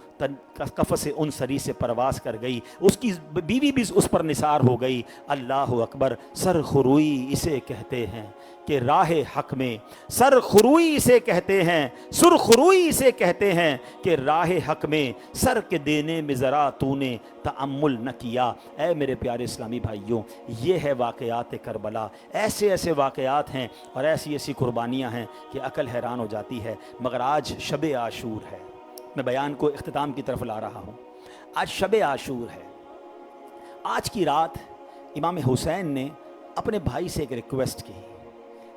قفس انصری سے پرواز کر گئی. اس کی بیوی بھی اس پر نثار ہو گئی. اللہ اکبر, سر خروئی اسے کہتے ہیں کہ راہ حق میں, سر خروئی اسے کہتے ہیں, سر خروئی اسے کہتے ہیں کہ راہ حق میں, سر کے دینے میں ذرا تو نے تأمل نہ کیا. اے میرے پیارے اسلامی بھائیوں, یہ ہے واقعات کربلا. ایسے ایسے واقعات ہیں اور ایسی ایسی قربانیاں ہیں کہ عقل حیران ہو جاتی ہے. مگر آج شب عاشور ہے, میں بیان کو اختتام کی طرف لا رہا ہوں. آج شب عاشور ہے. آج کی رات امام حسین نے اپنے بھائی سے ایک ریکویسٹ کی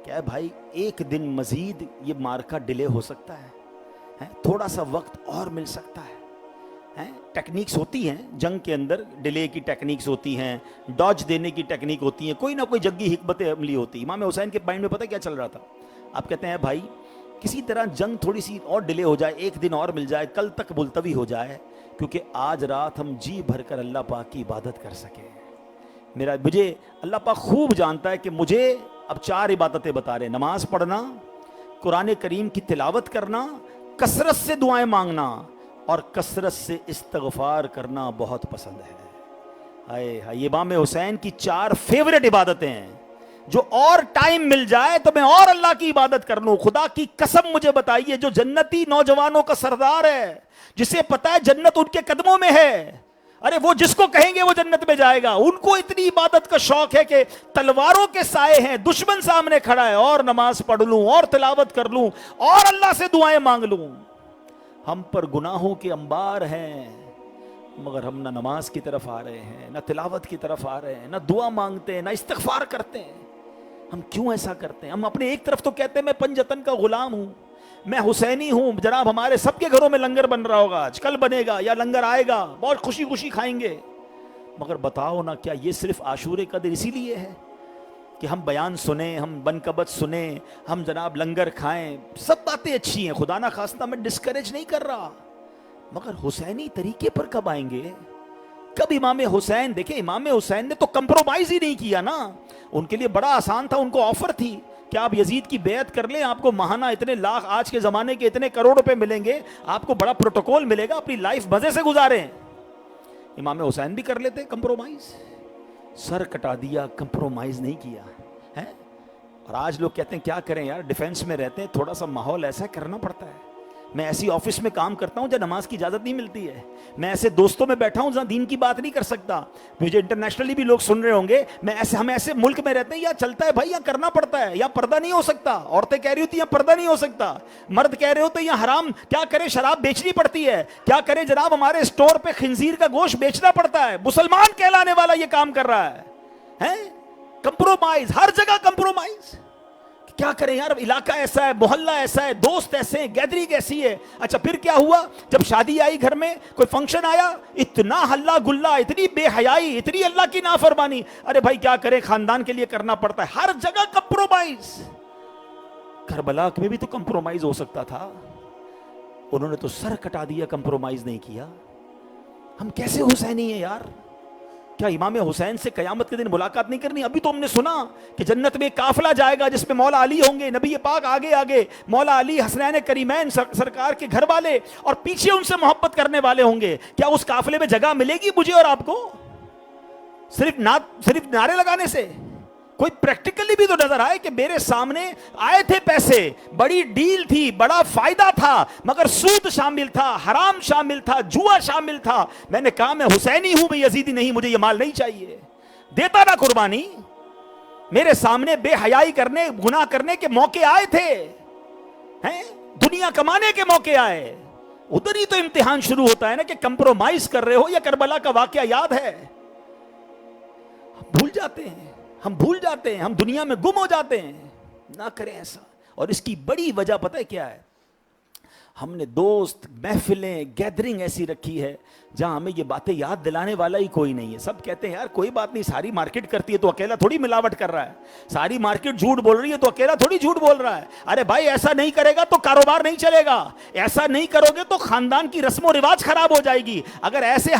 کہ اے بھائی, ایک دن مزید یہ مارکا ڈیلے ہو سکتا ہے, تھوڑا سا وقت اور مل سکتا ہے. ٹیکنیکس ہوتی ہیں جنگ کے اندر, ڈیلے کی ٹیکنیکس ہوتی ہیں, ڈاج دینے کی ٹیکنیک ہوتی ہیں, کوئی نہ کوئی جنگی حکمت عملی ہوتی ہے. امام حسین کے مائنڈ میں پتہ کیا چل رہا تھا؟ آپ کہتے ہیں بھائی کسی طرح جنگ تھوڑی سی اور ڈیلے ہو جائے, ایک دن اور مل جائے, کل تک ملتوی ہو جائے, کیونکہ آج رات ہم جی بھر کر اللہ پاک کی عبادت کر سکیں. مجھے اللہ پاک خوب جانتا ہے کہ مجھے اب 4 عبادتیں بتا رہے, نماز پڑھنا, قرآن کریم کی تلاوت کرنا, کثرت سے دعائیں مانگنا اور کثرت سے استغفار کرنا بہت پسند ہے. ہائے ہائے, امام حسین کی 4 فیوریٹ عبادتیں ہیں. جو اور ٹائم مل جائے تو میں اور اللہ کی عبادت کر لوں. خدا کی قسم مجھے بتائیے, جو جنتی نوجوانوں کا سردار ہے, جسے پتا ہے جنت ان کے قدموں میں ہے, ارے وہ جس کو کہیں گے وہ جنت میں جائے گا. ان کو اتنی عبادت کا شوق ہے کہ تلواروں کے سائے ہیں, دشمن سامنے کھڑا ہے, اور نماز پڑھ لوں, اور تلاوت کر لوں, اور اللہ سے دعائیں مانگ لوں. ہم پر گناہوں کے انبار ہیں, مگر ہم نہ نماز کی طرف آ رہے ہیں, نہ تلاوت کی طرف آ رہے ہیں, نہ دعا مانگتے ہیں, نہ استغفار کرتے ہیں. ہم کیوں ایسا کرتے ہیں؟ ہم اپنے ایک طرف تو کہتے ہیں میں پنجتن کا غلام ہوں, میں حسینی ہوں, جناب ہمارے سب کے گھروں میں لنگر بن رہا ہوگا, آج کل بنے گا یا لنگر آئے گا, بہت خوشی خوشی کھائیں گے. مگر بتاؤ نا, کیا یہ صرف عاشور کا دن اسی لیے ہے کہ ہم بیان سنیں, ہم بنکبت سنیں, ہم جناب لنگر کھائیں؟ سب باتیں اچھی ہیں, خدا نہ خواستہ میں ڈسکریج نہیں کر رہا, مگر حسینی طریقے پر کب آئیں گے؟ کب امام حسین؟ دیکھیں امام حسین نے تو کمپرومائز ہی نہیں کیا نا. ان کے لیے بڑا آسان تھا, ان کو آفر تھی کہ آپ یزید کی بیعت کر لیں, آپ کو ماہانہ اتنے لاکھ, آج کے زمانے کے اتنے کروڑ روپے ملیں گے, آپ کو بڑا پروٹوکول ملے گا, اپنی لائف مزے سے گزاریں. امام حسین بھی کر لیتے کمپرومائز, سر کٹا دیا, کمپرومائز نہیں کیا ہے. اور آج لوگ کہتے ہیں کیا کریں یار, ڈیفینس میں رہتے ہیں, تھوڑا سا ماحول ایسا کرنا پڑتا ہے. میں ایسی آفس میں کام کرتا ہوں جہاں نماز کی اجازت نہیں ملتی ہے, میں ایسے دوستوں میں بیٹھا ہوں جہاں دین کی بات نہیں کر سکتا. مجھے انٹرنیشنلی بھی لوگ سن رہے ہوں گے, ہم ایسے ملک میں رہتے ہیں, یا چلتا ہے بھائی, یا کرنا پڑتا ہے, یا پردہ نہیں ہو سکتا. عورتیں کہہ رہی ہوتی ہیں پردہ نہیں ہو سکتا, مرد کہہ رہے ہوتے ہیں یا حرام, کیا کرے شراب بیچنی پڑتی ہے, کیا کرے جناب ہمارے اسٹور پہ خنزیر کا گوشت بیچنا پڑتا ہے. مسلمان کہلانے والا یہ کام کر رہا ہے. کمپرومائز, ہر جگہ کمپرومائز. کیا کریں یار, علاقہ ایسا ہے, محلہ ایسا ہے, دوست ایسے ہیں, گیدرنگ ایسی ہے. اچھا پھر کیا ہوا, جب شادی آئی گھر میں, کوئی فنکشن آیا, اتنا ہلہ گلہ, اتنی بے حیائی, اتنی اللہ کی نافرمانی. ارے بھائی کیا کریں, خاندان کے لیے کرنا پڑتا ہے, ہر جگہ کمپرومائز. کربلا میں بھی تو کمپرومائز ہو سکتا تھا, انہوں نے تو سر کٹا دیا, کمپرومائز نہیں کیا. ہم کیسے حسینی ہیں یار, کیا امام حسین سے قیامت کے دن ملاقات نہیں کرنی؟ ابھی تو ہم نے سنا کہ جنت میں ایک قافلہ جائے گا جس میں مولا علی ہوں گے، نبی پاک آگے آگے، مولا علی حسنین کریمین سرکار کے گھر والے، اور پیچھے ان سے محبت کرنے والے ہوں گے. کیا اس قافلے میں جگہ ملے گی مجھے اور آپ کو صرف نعرے لگانے سے؟ کوئی پریکٹیکلی بھی تو نظر آئے کہ میرے سامنے آئے تھے پیسے، بڑی ڈیل تھی، بڑا فائدہ تھا، مگر سود شامل تھا، حرام شامل تھا، جوا شامل تھا. میں نے کہا میں حسینی ہوں، میں یزیدی نہیں، مجھے یہ مال نہیں چاہیے. دیتا نا قربانی. میرے سامنے بے حیائی کرنے، گناہ کرنے کے موقع آئے تھے، ہیں دنیا کمانے کے موقع آئے. ادھر ہی تو امتحان شروع ہوتا ہے نا کہ کمپرومائز کر رہے ہو یا کربلا کا واقعہ یاد ہے. بھول جاتے ہیں، ہم بھول جاتے ہیں، ہم دنیا میں گم ہو جاتے ہیں. نہ کریں ایسا. اور اس کی بڑی وجہ پتہ ہے کیا ہے؟ ہم نے دوست، محفلیں، گیدرنگ ایسی رکھی ہے جہاں ہمیں یہ باتیں یاد دلانے والا ہی کوئی نہیں ہے. سب کہتے ہیں یار کوئی بات نہیں، ساری مارکیٹ کرتی ہے تو اکیلا تھوڑی ملاوٹ کر رہا ہے، ساری مارکیٹ جھوٹ بول رہی ہے تو اکیلا تھوڑی جھوٹ بول رہا ہے. ارے بھائی ایسا نہیں کرے گا تو کاروبار نہیں چلے گا، ایسا نہیں کرو گے تو خاندان کی رسم و رواج خراب ہو جائے گی. اگر ایسے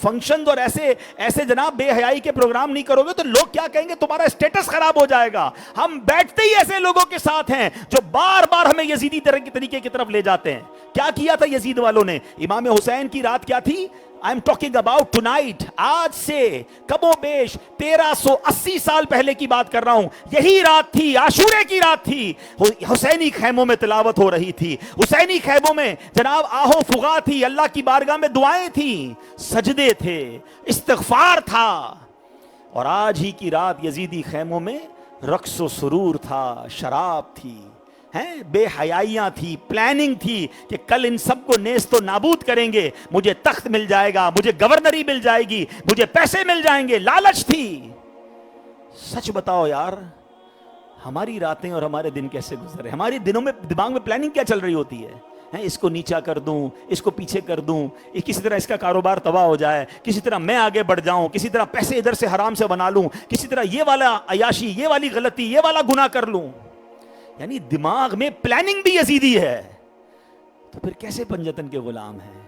فنکشن اور ایسے جناب بے حیائی کے پروگرام نہیں کرو گے تو لوگ کیا کہیں گے؟ تمہارا اسٹیٹس خراب ہو جائے گا. ہم بیٹھتے ہی ایسے لوگوں کے ساتھ ہیں جو بار بار ہمیں یزیدی طریقے کی طرف لے جاتے ہیں. کیا کیا تھا یزید والوں نے؟ امام حسین کی رات کیا تھی؟ I am talking about tonight. آج سے کم و بیش 1380 سال پہلے کی بات کر رہا ہوں. یہی رات تھی، عاشورے کی رات تھی. حسینی خیموں میں تلاوت ہو رہی تھی، حسینی خیموں میں جناب آہو فغا تھی، اللہ کی بارگاہ میں دعائیں تھیں، سجدے تھے، استغفار تھا. اور آج ہی کی رات یزیدی خیموں میں رقص و سرور تھا، شراب تھی، ہیں بے حیائیاں تھی، پلاننگ تھی کہ کل ان سب کو نیست و نابود کریں گے، مجھے تخت مل جائے گا، مجھے گورنری مل جائے گی، مجھے پیسے مل جائیں گے. لالچ تھی. سچ بتاؤ یار ہماری راتیں اور ہمارے دن کیسے گزرے؟ ہمارے دنوں میں دماغ میں پلاننگ کیا چل رہی ہوتی ہے؟ اس کو نیچا کر دوں، اس کو پیچھے کر دوں، کسی طرح اس کا کاروبار تباہ ہو جائے، کسی طرح میں آگے بڑھ جاؤں، کسی طرح پیسے ادھر سے حرام سے بنا لوں، کسی طرح یہ والا عیاشی، یہ والی غلطی، یہ والا گناہ کر لوں. یعنی دماغ میں پلاننگ بھی یزیدی ہے. تو پھر کیسے پنجتن کے غلام ہیں؟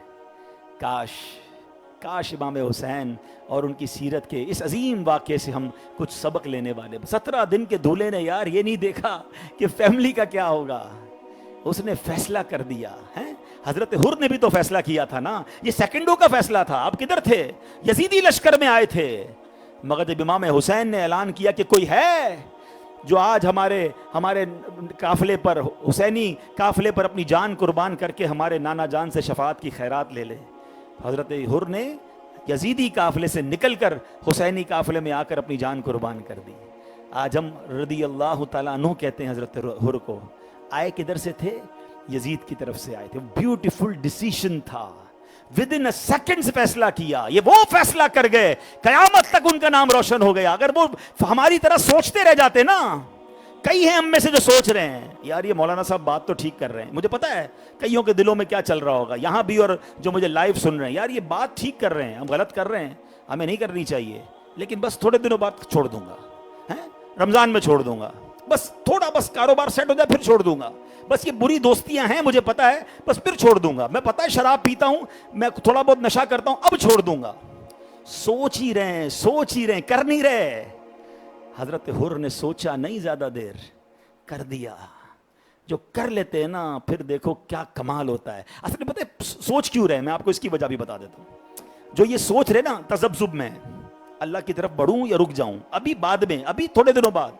کاش امام حسین اور ان کی سیرت کے اس عظیم واقعے سے ہم کچھ سبق لینے والے. 17 دن کے دولے نے یار یہ نہیں دیکھا کہ فیملی کا کیا ہوگا. اس نے فیصلہ کر دیا ہے. حضرت حر نے بھی تو فیصلہ کیا تھا نا. یہ سیکنڈوں کا فیصلہ تھا. آپ کدھر تھے؟ یزیدی لشکر میں آئے تھے. مگر جب امام حسین نے اعلان کیا کہ کوئی ہے جو آج ہمارے قافلے پر، حسینی قافلے پر اپنی جان قربان کر کے ہمارے نانا جان سے شفاعت کی خیرات لے لے، حضرت حر نے یزیدی قافلے سے نکل کر حسینی قافلے میں آ کر اپنی جان قربان کر دی. آج ہم رضی اللہ تعالیٰ عنہ کہتے ہیں حضرت حر کو. آئے کدھر سے تھے؟ یزید کی طرف سے آئے تھے. بیوٹیفل ڈیسیشن تھا، ود ان سیکنڈز فیصلہ کیا. یہ وہ فیصلہ کر گئے قیامت تک ان کا نام روشن ہو گیا. اگر وہ ہماری طرح سوچتے رہ جاتے نا، کئی ہیں ہم میں سے جو سوچ رہے ہیں یار یہ مولانا صاحب بات تو ٹھیک کر رہے ہیں، مجھے پتا ہے کئیوں کے دلوں میں کیا چل رہا ہوگا یہاں بھی، اور جو مجھے لائیو سن رہے ہیں، یار یہ بات ٹھیک کر رہے ہیں، ہم غلط کر رہے ہیں، ہمیں نہیں کرنی چاہیے، لیکن بس تھوڑے دنوں بعد چھوڑ دوں گا، رمضان میں چھوڑ دوں گا، بس تھوڑا بس کاروبار سیٹ ہو جائے پھر چھوڑ دوں گا، بس یہ بری دوستیاں ہیں مجھے پتا ہے، بس پھر چھوڑ دوں گا، میں پتا ہے شراب پیتا ہوں، میں تھوڑا بہت نشہ کرتا ہوں، اب چھوڑ دوں گا. سوچ ہی رہے کر نہیں رہے. حضرت حر نے سوچا نہیں زیادہ دیر، کر دیا. جو کر لیتے ہیں نا پھر دیکھو کیا کمال ہوتا ہے. اصل میں پتہ ہے سوچ کیوں رہے؟ میں آپ کو اس کی وجہ بھی بتا دیتا ہوں. جو یہ سوچ رہے نا تذبذب میں، اللہ کی طرف بڑھوں یا رک جاؤں، ابھی بعد میں، ابھی تھوڑے دنوں بعد،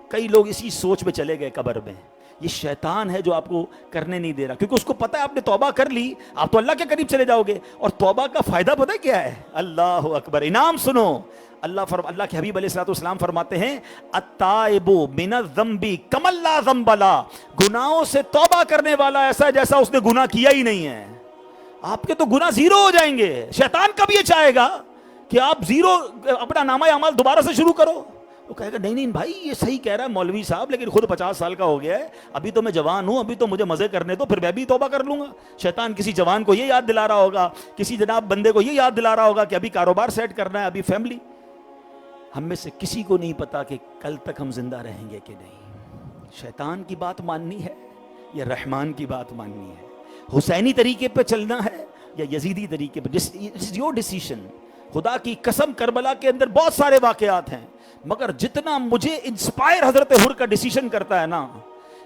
کئی لوگ اسی سوچ میں چلے گئے قبر میں. یہ شیطان ہے جو آپ کو کرنے نہیں دے رہا، کیونکہ اس کو پتہ ہے آپ نے توبہ کر لی، آپ تو اللہ کے قریب چلے جاؤ گے. اور توبہ کا فائدہ پتہ ہے کیا ہے؟ اللہ اکبر. انعام سنو. اللہ کے حبیب علیہ الصلوۃ والسلام فرماتے ہیں التائب من الذنب کمن لا ذنب له. گناہوں سے توبہ کرنے والا ایسا ہے جیسا اس نے گناہ کیا ہی نہیں ہے. آپ کے تو گناہ زیرو ہو جائیں گے. شیطان کب یہ چاہے گا کہ آپ زیرو اپنا نامہ اعمال دوبارہ سے شروع کرو؟ وہ کہے گا نہیں بھائی یہ صحیح کہہ رہا ہے مولوی صاحب، لیکن خود 50 سال کا ہو گیا ہے، ابھی تو میں جوان ہوں، ابھی تو مجھے مزے کرنے دو، پھر میں بھی توبہ کر لوں گا. شیطان کسی جوان کو یہ یاد دلا رہا ہوگا، کسی جناب بندے کو یہ یاد دلا رہا ہوگا کہ ابھی کاروبار سیٹ کرنا ہے، ابھی فیملی. ہم میں سے کسی کو نہیں پتا کہ کل تک ہم زندہ رہیں گے کہ نہیں. شیطان کی بات ماننی ہے یا رحمان کی بات ماننی ہے؟ حسینی طریقے پہ چلنا ہے یا یزیدی طریقے پہ؟ It's your decision. خدا کی قسم کربلا کے اندر بہت سارے واقعات ہیں، مگر جتنا مجھے انسپائر حضرت حر کا ڈیسیشن کرتا ہے نا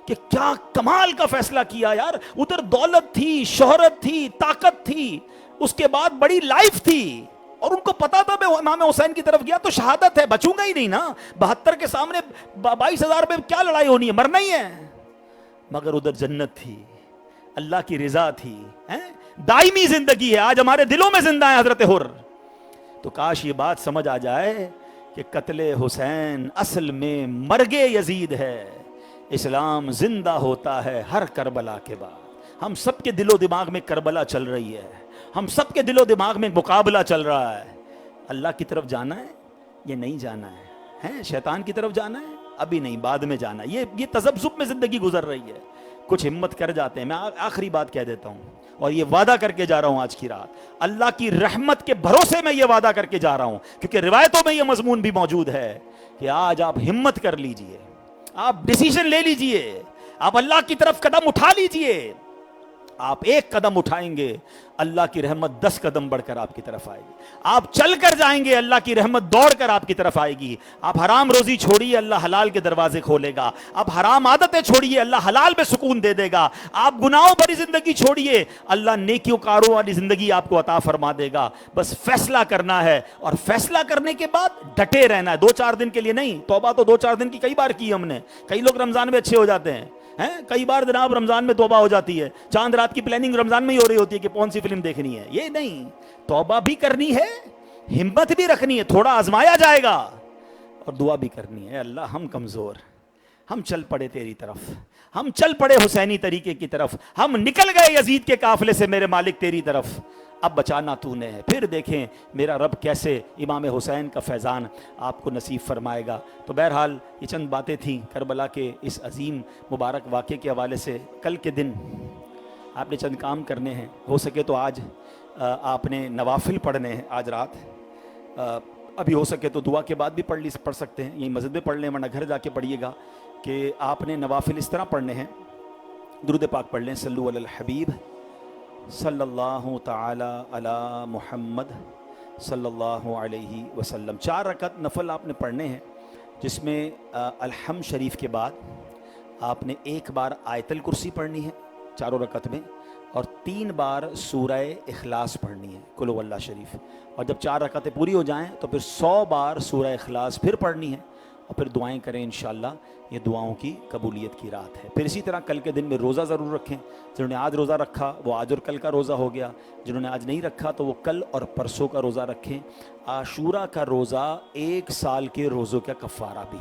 کہ کیا کمال کا فیصلہ کیا یار. ادھر دولت تھی، شہرت تھی، طاقت تھی، اس کے بعد بڑی لائف تھی، اور ان کو پتا تھا میں امام حسین کی طرف گیا تو شہادت ہے، بچوں گا ہی نہیں نا. 72 کے سامنے 22,000 پہ کیا لڑائی ہونی ہے، مرنا ہی ہے. مگر ادھر جنت تھی، اللہ کی رضا تھی، دائمی زندگی ہے، آج ہمارے دلوں میں زندہ ہے حضرت حر. تو کاش یہ بات سمجھ آ جائے کہ قتل حسین اصل میں مرگ یزید ہے. اسلام زندہ ہوتا ہے ہر کربلا کے بعد. ہم سب کے دل و دماغ میں کربلا چل رہی ہے، ہم سب کے دل و دماغ میں مقابلہ چل رہا ہے. اللہ کی طرف جانا ہے یہ نہیں جانا ہے، شیطان کی طرف جانا ہے ابھی نہیں، بعد میں جانا ہے. یہ تذبذب میں زندگی گزر رہی ہے. کچھ ہمت کر جاتے ہیں. میں آخری بات کہہ دیتا ہوں اور یہ وعدہ کر کے جا رہا ہوں آج کی رات، اللہ کی رحمت کے بھروسے میں یہ وعدہ کر کے جا رہا ہوں، کیونکہ روایتوں میں یہ مضمون بھی موجود ہے کہ آج آپ ہمت کر لیجئے، آپ ڈیسیژن لے لیجئے، آپ اللہ کی طرف قدم اٹھا لیجئے. آپ ایک قدم اٹھائیں گے اللہ کی رحمت 10 قدم بڑھ کر آپ کی طرف آئے گی. آپ چل کر جائیں گے اللہ کی رحمت دوڑ کر آپ کی طرف آئے گی. آپ حرام روزی چھوڑیے اللہ حلال کے دروازے کھولے گا. آپ حرام عادتیں چھوڑیے اللہ حلال میں سکون دے دے گا. آپ گناہوں بھری زندگی چھوڑیے اللہ نیکیوں کاروں والی زندگی آپ کو عطا فرما دے گا. بس فیصلہ کرنا ہے، اور فیصلہ کرنے کے بعد ڈٹے رہنا ہے. 2-4 دن کے لیے نہیں. توبہ تو 2-4 دن کی کئی بار کی ہم نے. کئی لوگ رمضان میں اچھے ہو جاتے ہیں، کئی بار جناب رمضان میں توبہ ہو جاتی ہے. چاند رات کی پلاننگ رمضان میں ہی ہو رہی ہوتی ہے کہ کون سی فلم دیکھنی ہے. یہ نہیں، توبہ بھی کرنی ہے، ہمت بھی رکھنی ہے، تھوڑا آزمایا جائے گا، اور دعا بھی کرنی ہے. اللہ ہم کمزور، ہم چل پڑے تیری طرف، ہم چل پڑے حسینی طریقے کی طرف، ہم نکل گئے یزید کے قافلے سے میرے مالک تیری طرف. اب بچانا تو نے ہے. پھر دیکھیں میرا رب کیسے امام حسین کا فیضان آپ کو نصیب فرمائے گا. تو بہرحال یہ چند باتیں تھیں کربلا کے اس عظیم مبارک واقعے کے حوالے سے. کل کے دن آپ نے چند کام کرنے ہیں، ہو سکے تو آج آپ نے نوافل پڑھنے ہیں آج رات. ابھی ہو سکے تو دعا کے بعد بھی پڑھ سکتے ہیں، یہی مسجد میں پڑھ لیں، ورنہ گھر جا کے پڑھیے گا. کہ آپ نے نوافل اس طرح پڑھنے ہیں، درود پاک پڑھ لیں، صلو علی الحبیب صلی اللہ تعالی علی محمد صلی اللہ علیہ وسلم. 4 رکعت نفل آپ نے پڑھنے ہیں، جس میں الحمد شریف کے بعد آپ نے 1 بار آیت الکرسی پڑھنی ہے چاروں رکعت میں، اور 3 بار سورہ اخلاص پڑھنی ہے، قل هو اللہ شریف. اور جب 4 رکعتیں پوری ہو جائیں تو پھر 100 بار سورہ اخلاص پھر پڑھنی ہے، اور پھر دعائیں کریں. انشاءاللہ یہ دعاؤں کی قبولیت کی رات ہے. پھر اسی طرح کل کے دن میں روزہ ضرور رکھیں. جنہوں نے آج روزہ رکھا وہ آج اور کل کا روزہ ہو گیا، جنہوں نے آج نہیں رکھا تو وہ کل اور پرسوں کا روزہ رکھیں. عاشورہ کا روزہ 1 سال کے روزوں کا کفارہ بھی